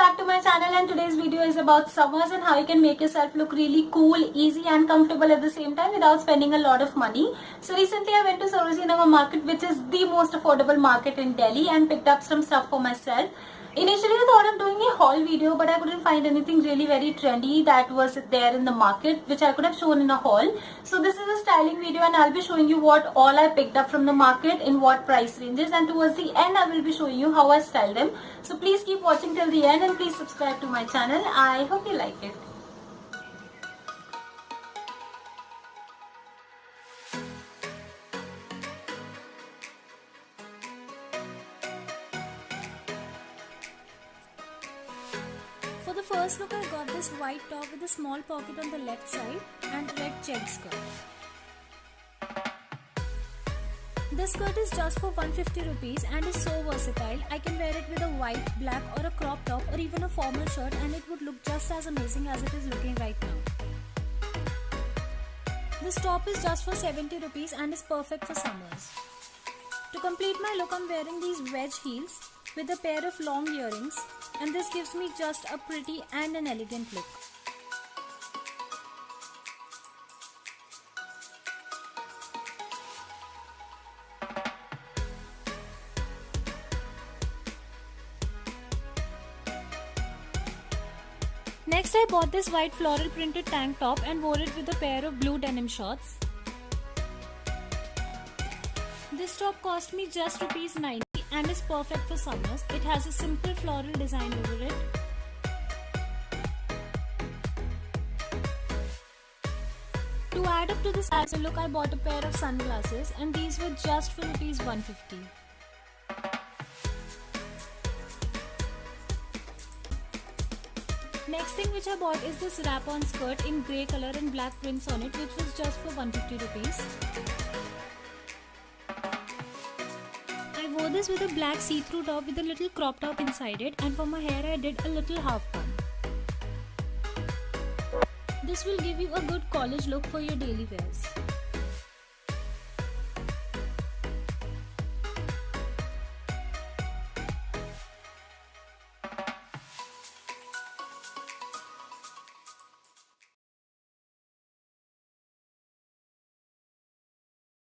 back to my channel, and today's video is about summers and how you can make yourself look really cool, easy and comfortable at the same time without spending a lot of money. So recently I went to Sarojini Nagar market, which is the most affordable market in Delhi, and picked up some stuff for myself. Initially I thought of doing a haul video, but I couldn't find anything really very trendy that was there in the market which I could have shown in a haul. So this is a styling video and I'll be showing you what all I picked up from the market in what price ranges, and towards the end I will be showing you how I style them. So please keep watching till the end and please subscribe to my channel. I hope you like it. For the first look, I got this white top with a small pocket on the left side and red checked skirt. This skirt is just for 150 rupees and is so versatile. I can wear it with a white, black or a crop top or even a formal shirt, and it would look just as amazing as it is looking right now. This top is just for 70 rupees and is perfect for summers. To complete my look, I'm wearing these wedge heels with a pair of long earrings, and this gives me just a pretty and an elegant look. Next, I bought this white floral printed tank top and wore it with a pair of blue denim shorts. This top cost me just ₹90 and is perfect for summers. It has a simple floral design over it. To add up to this look, I bought a pair of sunglasses, and these were just for ₹150. Next thing which I bought is this wrap-on skirt in grey color and black prints on it, which was just for 150 rupees. I wore this with a black see-through top with a little crop top inside it, and for my hair I did a little half bun. This will give you a good college look for your daily wears.